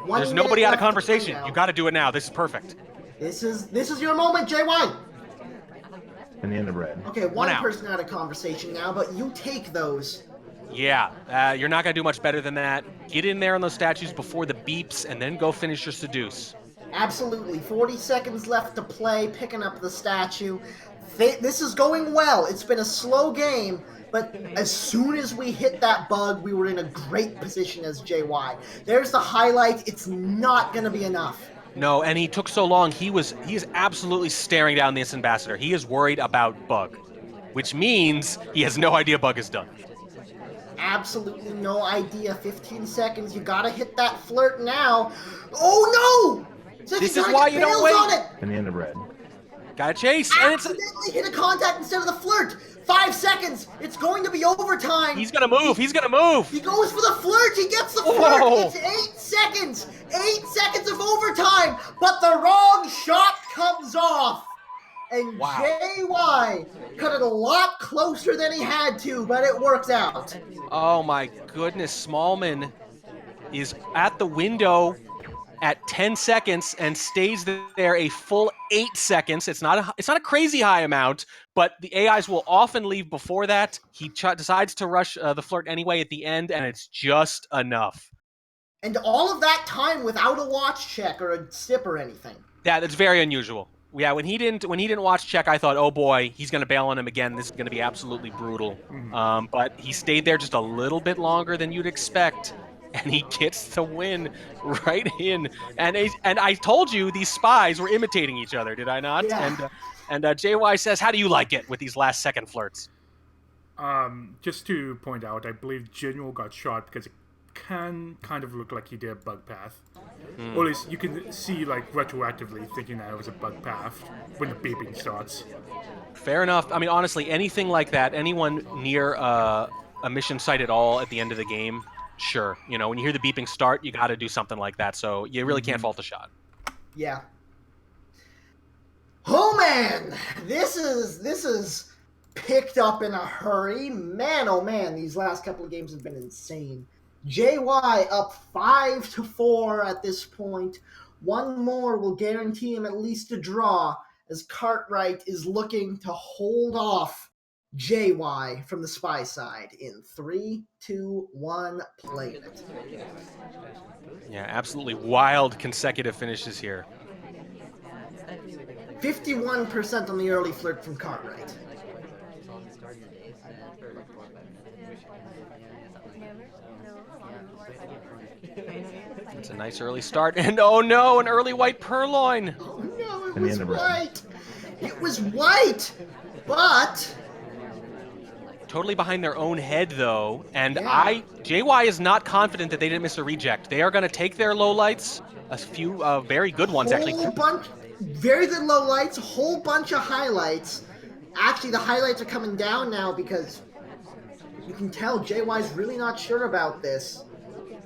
There's nobody out of conversation. You got to do it now. This is perfect. This is your moment, JY. Banana bread. Okay, one out. person out of conversation now, but you take those. Yeah, you're not going to do much better than that. Get in there on those statues before the beeps, and then go finish your seduce. Absolutely. 40 seconds left to play, picking up the statue. This is going well. It's been a slow game, but as soon as we hit that bug, we were in a great position as JY. There's the highlight. It's not going to be enough. No, and he took so long. He is absolutely staring down this ambassador. He is worried about Bug, which means he has no idea Bug is done. Absolutely no idea. 15 seconds. You got to hit that flirt now. Oh, no! This is why you don't wait. On it. Banana bread. Gotta chase, and it's Accidentally hit a contact instead of the flirt. 5 seconds. It's going to be overtime. he's gonna move. He's gonna move. He goes for the flirt. He gets the flirt. Whoa. It's 8 seconds. 8 seconds of overtime. But the wrong shot comes off. And Wow. JY cut it a lot closer than he had to, but it works out. Oh my goodness, Smallman is at the window at 10 seconds and stays there a full 8 seconds. It's not a crazy high amount, but the AIs will often leave before that. He decides to rush the flirt anyway at the end, and it's just enough. And all of that time without a watch check or a sip or anything. Yeah, that's very unusual. Yeah, when he didn't watch check, I thought, oh boy, he's going to bail on him again. This is going to be absolutely brutal. But he stayed there just a little bit longer than you'd expect, and he gets the win right in. And I told you these spies were imitating each other, did I not? Yeah. And JY says, how do you like it with these last second flirts? Just to point out, I believe General got shot because it can kind of look like he did a bug path. Or at least you can see, like, retroactively thinking that it was a bug path when the beeping starts. Fair enough. I mean, honestly, anything like that, anyone near a mission site at all at the end of the game, sure. You know, when you hear the beeping start, you got to do something like that. So you really can't fault the shot. Yeah. Oh man, this is picked up in a hurry. Man, oh man, these last couple of games have been insane. JY up 5-4 at this point. One more will guarantee him at least a draw, as Cartwright is looking to hold off JY from the spy side in 3, 2, 1, play it. Yeah, absolutely wild consecutive finishes here. 51% on the early flirt from Cartwright. It's a nice early start, and oh no, an early white purloin. Oh no, it Banana was bread. white. It was white, but Totally behind their own head, though, and Yeah. JY is not confident that they didn't miss a reject. They are going to take their lowlights, a few very good ones, actually. whole bunch, very good lowlights, a whole bunch of highlights. Actually, the highlights are coming down now because you can tell JY's really not sure about this.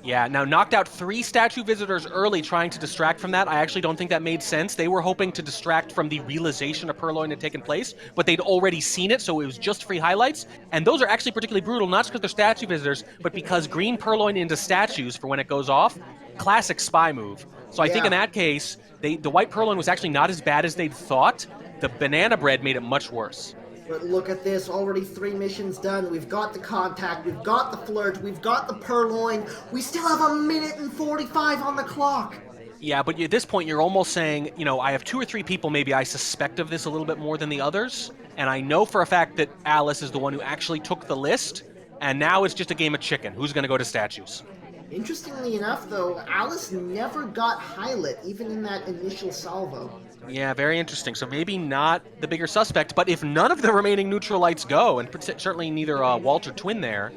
Yeah, now knocked out 3 statue visitors early trying to distract from that. I actually don't think that made sense. They were hoping to distract from the realization a purloin had taken place, but they'd already seen it, so it was just free highlights. And those are actually particularly brutal, not just because they're statue visitors, but because green purloin into statues for when it goes off, classic spy move. So I think Yeah. in that case, the white purloin was actually not as bad as they'd thought. The banana bread made it much worse. But look at this, already 3 missions done. We've got the contact, we've got the flirt, we've got the purloin. We still have 1:45 on the clock. Yeah, but at this point, you're almost saying, you know, I have 2 or 3 people maybe I suspect of this a little bit more than the others, and I know for a fact that Alice is the one who actually took the list, And now it's just a game of chicken. Who's going to go to statues? Interestingly enough, though, Alice never got highlight, even in that initial salvo. Yeah, very interesting. So maybe not the bigger suspect, but if none of the remaining neutral lights go, and certainly neither Walt or Twin there,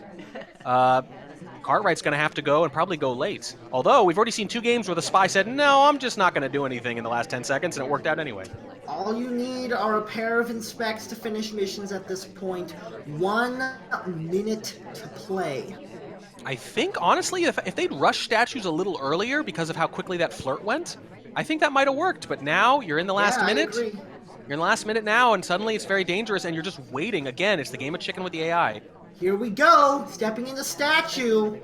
Cartwright's going to have to go and probably go late. Although we've already seen 2 games where the spy said, no, I'm just not going to do anything in the last 10 seconds, and it worked out anyway. All you need are a pair of inspects to finish missions at this point. 1 minute to play. I think, honestly, if they'd rushed statues a little earlier because of how quickly that flirt went, I think that might have worked. But now you're in the last minute. I agree. You're in the last minute now, and suddenly it's very dangerous, and you're just waiting. Again, it's the game of chicken with the AI. Here we go, stepping in the statue.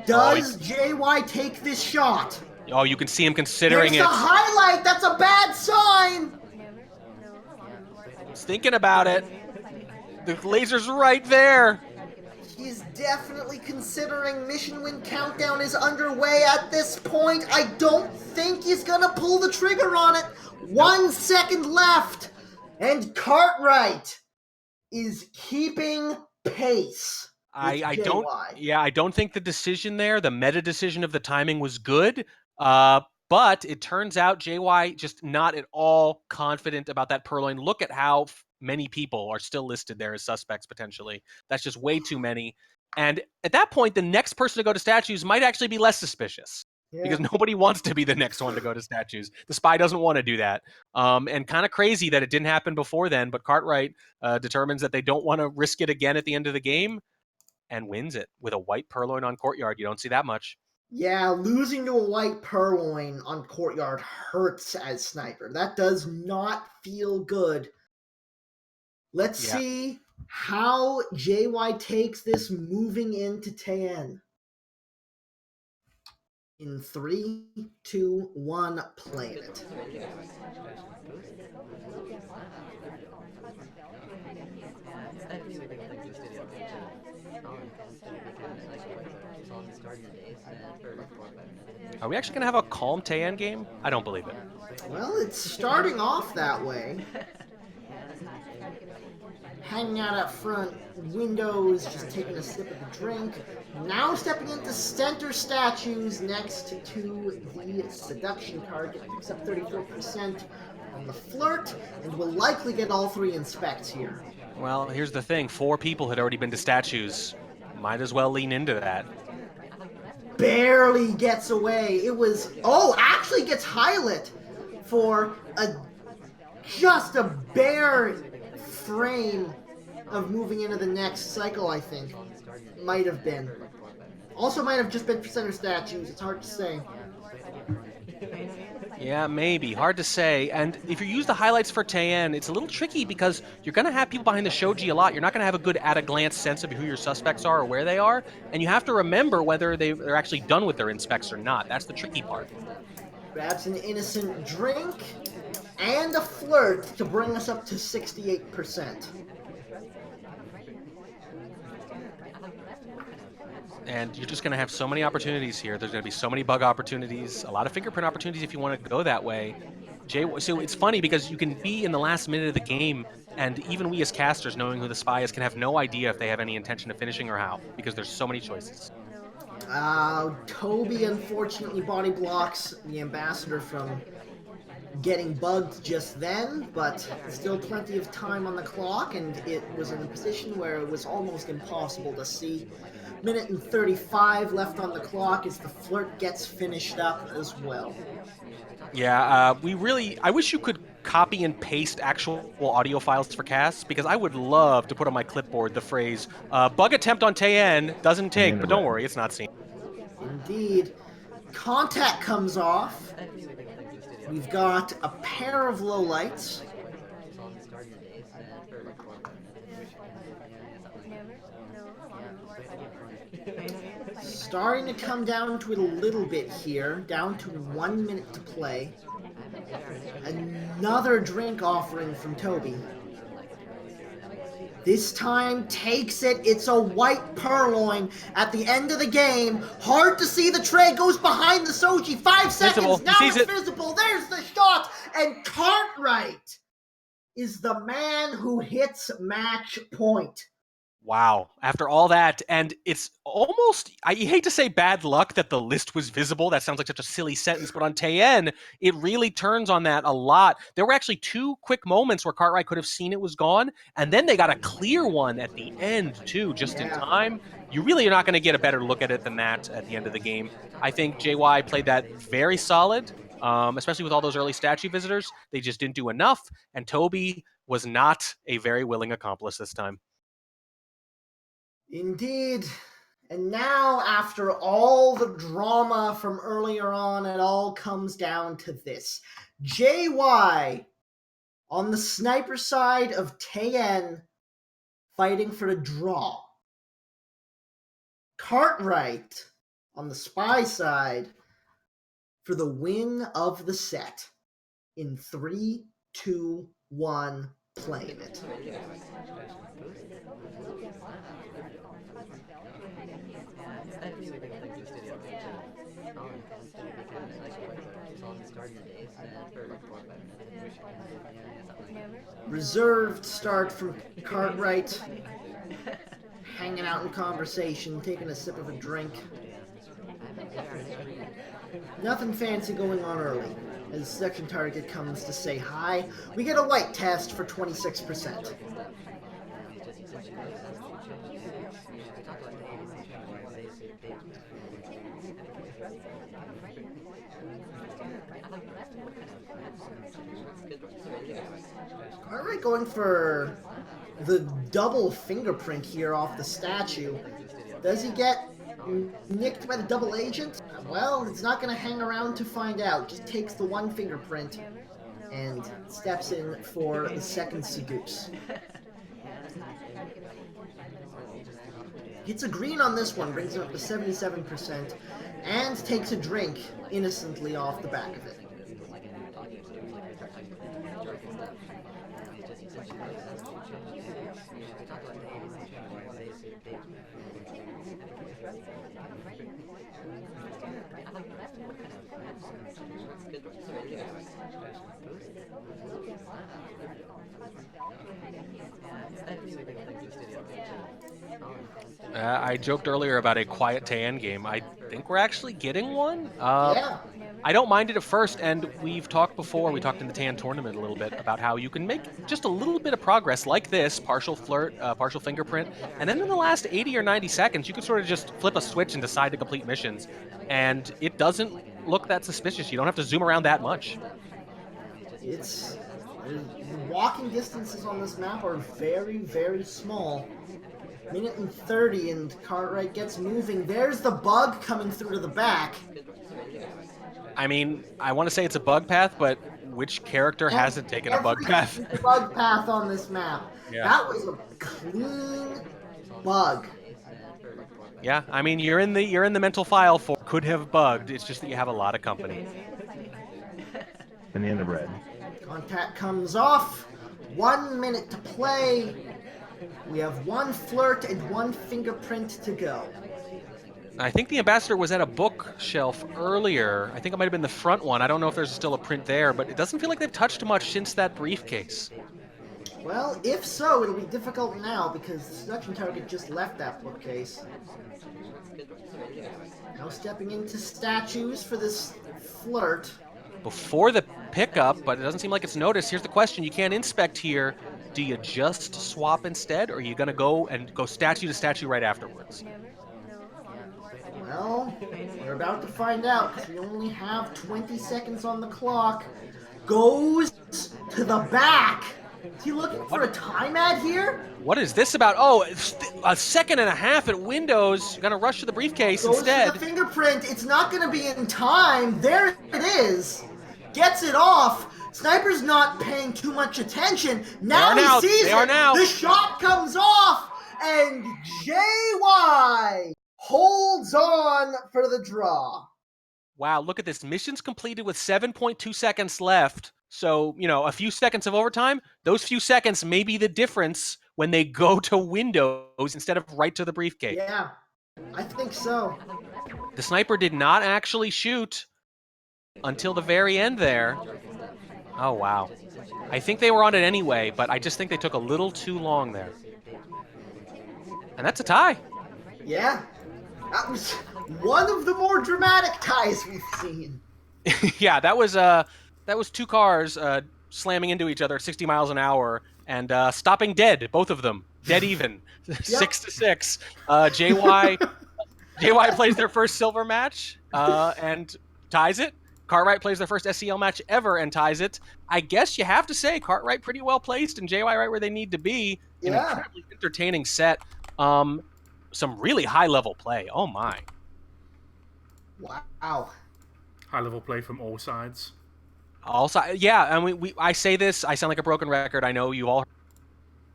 Does JY take this shot? Oh, you can see him considering There's it. the highlight, that's a bad sign! He's thinking about it. The laser's right there. He's definitely considering. Mission win countdown is underway at this point. I don't think he's gonna pull the trigger on it. 1 second left, and Cartwright is keeping pace. I don't think the decision there, the meta decision of the timing was good. But it turns out JY just not at all confident about that purloin. Look at how many people are still listed there as suspects potentially. That's just way too many. And at that point, the next person to go to statues might actually be less suspicious. Yeah. Because nobody wants to be the next one to go to statues. The spy doesn't want to do that. And kind of crazy that it didn't happen before then, but Cartwright determines that they don't want to risk it again at the end of the game and wins it with a white purloin on Courtyard. You don't see that much. Yeah, losing to a white purloin on Courtyard hurts as Sniper. That does not feel good. Let's see how JY takes this moving into Taen. In 3, 2, 1, playing it. Are we actually going to have a calm Taen game? I don't believe it. Well, it's starting off that way. Hanging out up front, windows, just taking a sip of the drink. Now stepping into center statues next to the seduction card. It picks up 34% on the flirt, and will likely get all 3 inspects here. Well, here's the thing. 4 people had already been to statues. Might as well lean into that. Barely gets away. It was... Oh, actually gets highlight for just a bare frame of moving into the next cycle, I think. Might have been. Also might have just been for center statues. It's hard to say. Yeah, maybe. Hard to say. And if you use the highlights for Taen, it's a little tricky because you're going to have people behind the shoji a lot. You're not going to have a good at-a-glance sense of who your suspects are or where they are. And you have to remember whether they're actually done with their inspects or not. That's the tricky part. Grabs an innocent drink and a flirt to bring us up to 68%. And you're just going to have so many opportunities here. There's going to be so many bug opportunities, a lot of fingerprint opportunities if you want to go that way. So it's funny because you can be in the last minute of the game, and even we as casters, knowing who the spy is, can have no idea if they have any intention of finishing or how, because there's so many choices. Toby unfortunately body blocks the ambassador from getting bugged just then, but still plenty of time on the clock, and it was in a position where it was almost impossible to see. Minute and 35 left on the clock as the flirt gets finished up as well. Yeah, I wish you could copy and paste actual audio files for casts, because I would love to put on my clipboard the phrase, bug attempt on Taen, doesn't take, but don't worry, it's not seen. Indeed. Contact comes off. We've got a pair of lowlights. Starting to come down to it a little bit here, down to 1 minute to play. Another drink offering from Toby. This time takes it. It's a white purloin at the end of the game. Hard to see the tray. Goes behind the Soji. 5 seconds. Visible. Now it's visible. There's the shot. And Cartwright is the man who hits match point. Wow. After all that, and it's almost, I hate to say bad luck that the list was visible. That sounds like such a silly sentence, but on Tayen, it really turns on that a lot. There were actually 2 quick moments where Cartwright could have seen it was gone, and then they got a clear one at the end, too, just in time. You really are not going to get a better look at it than that at the end of the game. I think JY played that very solid, especially with all those early statue visitors. They just didn't do enough, and Toby was not a very willing accomplice this time. Indeed. And now, after all the drama from earlier on, it all comes down to this. JY, on the sniper side of Tayen, fighting for a draw. Cartwright, on the spy side, for the win of the set. In 3, 2, 1, playing it. Reserved start from Cartwright, hanging out in conversation, taking a sip of a drink. Nothing fancy going on early. As section target comes to say hi, we get a white test for 26%. Alright, going for the double fingerprint here off the statue. Does he get nicked by the double agent? Well, it's not going to hang around to find out. Just takes the one fingerprint and steps in for the second seduce. Hits a green on this one, brings it up to 77%, and takes a drink innocently off the back of it. I joked earlier about a quiet Tayen game. I think we're actually getting one. Yeah. I don't mind it at first, and we've talked before, we talked in the Tayen tournament a little bit about how you can make just a little bit of progress like this, partial flirt, partial fingerprint, and then in the last 80 or 90 seconds, you can sort of just flip a switch and decide to complete missions, and it doesn't look that suspicious. You don't have to zoom around that much. The walking distances on this map are very, very small. Minute and 30, and Cartwright gets moving. There's the bug coming through to the back. I mean, I want to say it's a bug path, but which character hasn't taken a bug path? Bug path on this map. Yeah. That was a clean bug. Yeah, I mean, you're in the mental file for could have bugged. It's just that you have a lot of company. Banana bread. Contact comes off. 1 minute to play. We have 1 flirt and 1 fingerprint to go. I think the ambassador was at a bookshelf earlier. I think it might have been the front one. I don't know if there's still a print there, but it doesn't feel like they've touched much since that briefcase. Well, if so, it'll be difficult now because the seduction target just left that bookcase. Now stepping into statues for this flirt. Before the pickup, but it doesn't seem like it's noticed. Here's the question. You can't inspect here. Do you just swap instead, or are you going to go statue to statue right afterwards? Well, we're about to find out because we only have 20 seconds on the clock. Goes to the back. Is he looking for a time ad here? What is this about? Oh, a second and a half at Windows. You're going to rush to the briefcase instead. Goes to the fingerprint. It's not going to be in time. There it is. Gets it off. Sniper's not paying too much attention. Now he sees it. The shot comes off, and JY holds on for the draw. Wow, look at this. Missions completed with 7.2 seconds left. So, a few seconds of overtime, those few seconds may be the difference when they go to Windows instead of right to the briefcase. Yeah, I think so. The sniper did not actually shoot until the very end there. Oh, wow. I think they were on it anyway, but I just think they took a little too long there. And that's a tie. Yeah. That was one of the more dramatic ties we've seen. Yeah, that was two cars slamming into each other at 60 miles an hour and stopping dead, both of them, dead even, 6-6. JY plays their first silver match and ties it. Cartwright plays their first SCL match ever and ties it. I guess you have to say Cartwright pretty well placed and JY right where they need to be. An incredibly entertaining set. Some really high level play. Oh my. Wow. High level play from all sides. Also, yeah, and I say this, I sound like a broken record. I know you all,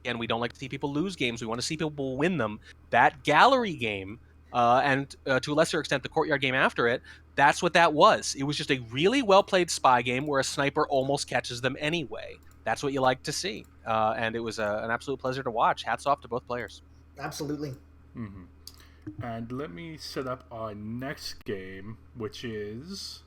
and we don't like to see people lose games. We want to see people win them. That gallery game, and to a lesser extent, the courtyard game after it, that's what that was. It was just a really well-played spy game where a sniper almost catches them anyway. That's what you like to see. And it was an absolute pleasure to watch. Hats off to both players. Absolutely. Mm-hmm. And let me set up our next game, which is